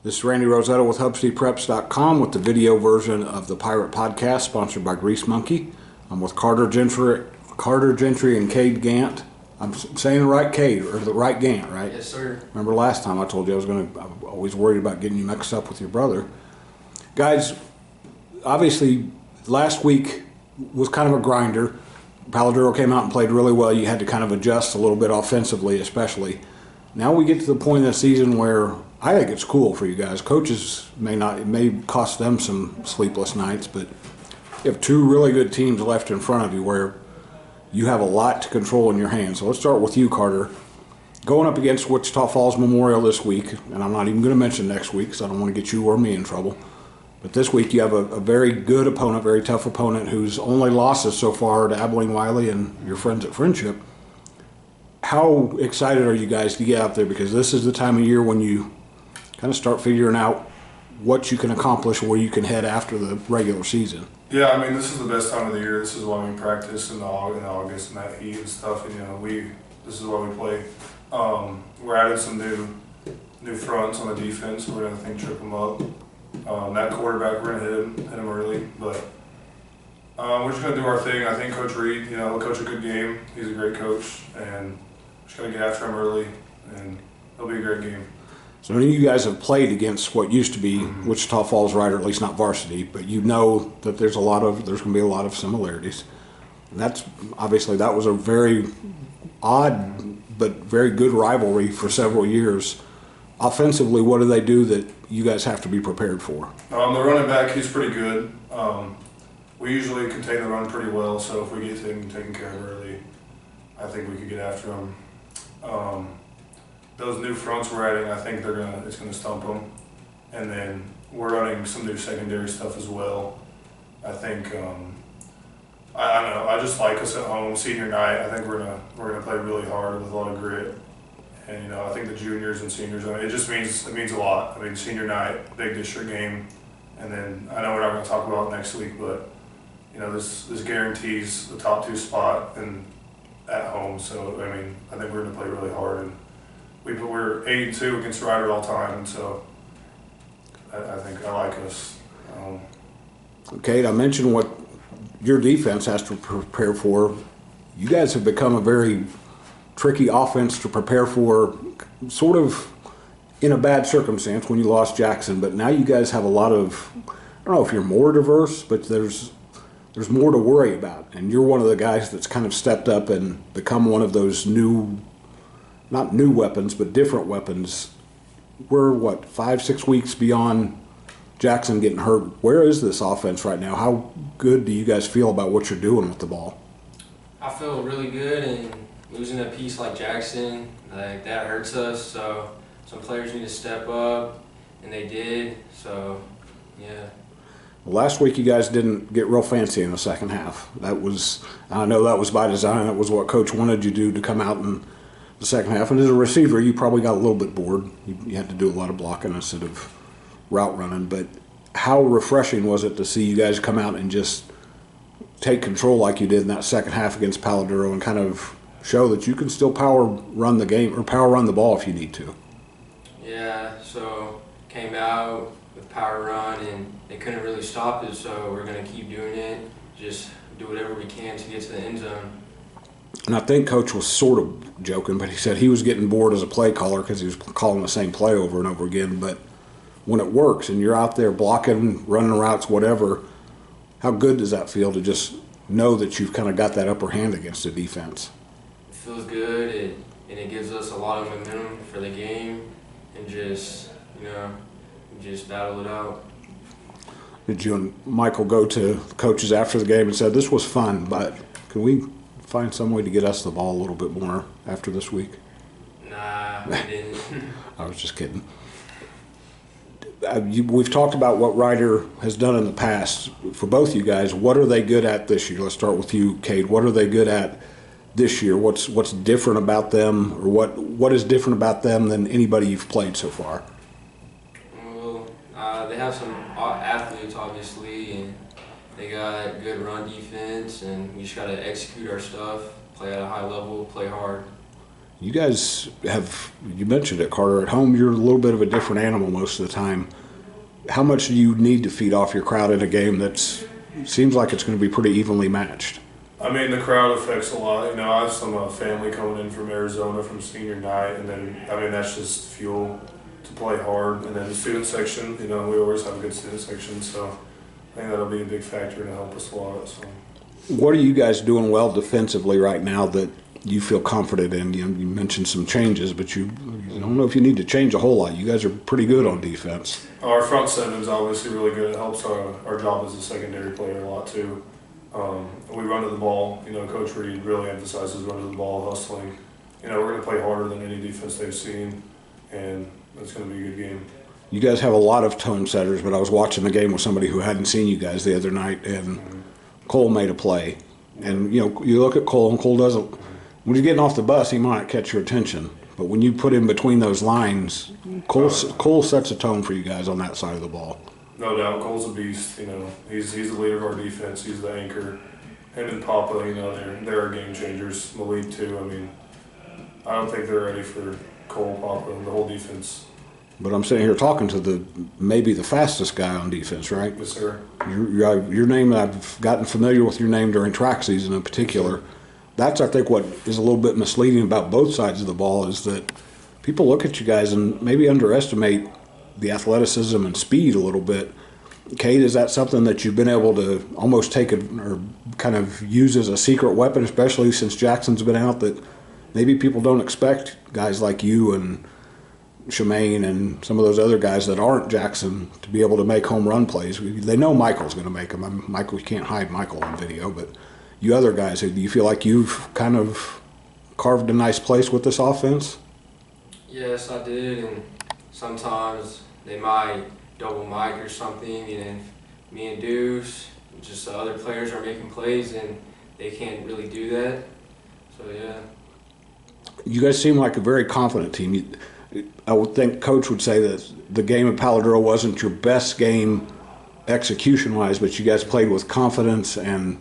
This is Randy Rosetta with HubCityPreps.com with the video version of the Pirate Podcast, sponsored by Grease Monkey. I'm with Karter, Gentry, and Cade Gant. I'm saying the right Cade, or the right Gant, right? Yes, sir. Remember last time I told you I'm always worried about getting you mixed up with your brother. Guys, obviously, last week was kind of a grinder. Paladuro came out and played really well. You had to kind of adjust a little bit offensively, especially. Now we get to the point in the season where I think it's cool for you guys. Coaches it may cost them some sleepless nights, but you have two really good teams left in front of you where you have a lot to control in your hands. So let's start with you, Karter. Going up against Wichita Falls Memorial this week, and I'm not even going to mention next week because I don't want to get you or me in trouble. But this week you have a very good opponent, very tough opponent whose only losses so far are to Abilene Wiley and your friends at Friendship. How excited are you guys to get out there? Because this is the time of year when you kind of start figuring out what you can accomplish, where you can head after the regular season. Yeah, I mean, this is the best time of the year. This is why we practice in August and that heat and stuff. And, this is why we play. We're adding some new fronts on the defense. We're going to, trip them up. That quarterback, we're going to hit him early. But we're just going to do our thing. I think Coach Reed, he'll coach a good game. He's a great coach. And we're just going to get after him early. And it'll be a great game. So none of you guys have played against what used to be Wichita Falls, right, or at least not varsity, but you know that there's going to be a lot of similarities. And that was a very odd but very good rivalry for several years. Offensively, what do they do that you guys have to be prepared for? The running back, he's pretty good. We usually contain the run pretty well, so if we get taken care of early, I think we could get after them. Those new fronts we're adding, I think it's gonna stump them, and then we're running some new secondary stuff as well. I think I don't know. I just like us at home. Senior night, I think we're gonna play really hard with a lot of grit, and I think the juniors and seniors. It means a lot. I mean, senior night, big district game, and then I know we're not gonna talk about next week, but this guarantees the top 2 spot and at home. So I think we're gonna play really hard. And we're 8-2 against Ryder all time, and so I think I like us. Okay, I mentioned what your defense has to prepare for. You guys have become a very tricky offense to prepare for, sort of in a bad circumstance when you lost Jackson, but now you guys have a lot of, I don't know if you're more diverse, but there's more to worry about, and you're one of the guys that's kind of stepped up and become one of those not new weapons, but different weapons. We're, 5-6 weeks beyond Jackson getting hurt. Where is this offense right now? How good do you guys feel about what you're doing with the ball? I feel really good, and losing a piece like Jackson, that hurts us. So some players need to step up, and they did. So, yeah. Well, last week you guys didn't get real fancy in the second half. I know that was by design. That was what Coach wanted you to do, to come out in the second half. And as a receiver, you probably got a little bit bored. You had to do a lot of blocking instead of route running. But how refreshing was it to see you guys come out and just take control like you did in that second half against Paladuro and kind of show that you can still power run the game or power run the ball if you need to? Yeah, so came out with power run, and they couldn't really stop it, so we're going to keep doing it, just do whatever we can to get to the end zone. And I think Coach was sort of joking, but he said he was getting bored as a play caller because he was calling the same play over and over again. But when it works and you're out there blocking, running routes, whatever, how good does that feel to just know that you've kind of got that upper hand against the defense? It feels good, and it gives us a lot of momentum for the game, and just battle it out. Did you and Michael go to the coaches after the game and said, this was fun, but can we find some way to get us the ball a little bit more after this week? Nah, we didn't. I was just kidding. We've talked about what Ryder has done in the past. For both you guys, what are they good at this year? Let's start with you, Cade. What are they good at this year? What's different about them, or what is different about them than anybody you've played so far? Well, they have some athletes, obviously, and they got good run defense, and we just got to execute our stuff, play at a high level, play hard. You guys have, you mentioned it, Carter, at home you're a little bit of a different animal most of the time. How much do you need to feed off your crowd in a game that seems like it's going to be pretty evenly matched? I mean, the crowd affects a lot. You know, I have some family coming in from Arizona from senior night, and then, I mean, that's just fuel to play hard. And then the student section, you know, we always have a good student section, so I think that'll be a big factor to help us a lot. So. What are you guys doing well defensively right now that you feel confident in? You mentioned some changes, but you I don't know if you need to change a whole lot. You guys are pretty good on defense. Our front seven is obviously really good. It helps our job as a secondary player a lot too. We run to the ball. You know, Coach Reed really emphasizes run to the ball, hustling. You know, we're going to play harder than any defense they've seen, and it's going to be a good game. You guys have a lot of tone setters, but I was watching the game with somebody who hadn't seen you guys the other night, and Cole made a play. And, you know, you look at Cole, and Cole doesn't – when he's getting off the bus, he might catch your attention. But when you put him between those lines, Cole sets a tone for you guys on that side of the ball. No doubt, Cole's a beast. You know, he's the leader of our defense. He's the anchor. Him and Papa, you know, they're our game changers. Malik too. I mean, I don't think they're ready for Cole, Papa, and the whole defense. But I'm sitting here talking to maybe the fastest guy on defense, right? Yes, sir. Your name, I've gotten familiar with your name during track season in particular. That's, I think, what is a little bit misleading about both sides of the ball is that people look at you guys and maybe underestimate the athleticism and speed a little bit. Cade, is that something that you've been able to almost take or kind of use as a secret weapon, especially since Jackson's been out, that maybe people don't expect guys like you and Shemaine and some of those other guys that aren't Jackson to be able to make home run plays? They know Michael's going to make them. Michael, you can't hide Michael on video, but you other guys, do you feel like you've kind of carved a nice place with this offense? Yes, I did, and sometimes they might double Mike or something, and me and Deuce, just the other players are making plays, and they can't really do that. So, yeah. You guys seem like a very confident team. I would think Coach would say that the game at Palo Duro wasn't your best game execution-wise, but you guys played with confidence and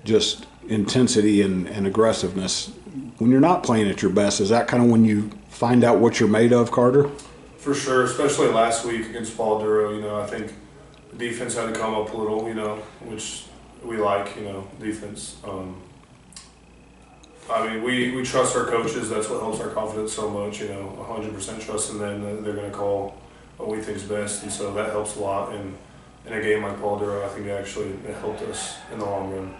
just intensity and aggressiveness. When you're not playing at your best, is that kind of when you find out what you're made of, Carter? For sure, especially last week against Palo Duro. You know, I think the defense had to come up a little, you know, which we like, you know, defense. I mean, we trust our coaches. That's what helps our confidence so much, you know, 100% trust in them that they're going to call what we think is best. And so that helps a lot. And in a game like Palo Duro, I think it helped us in the long run.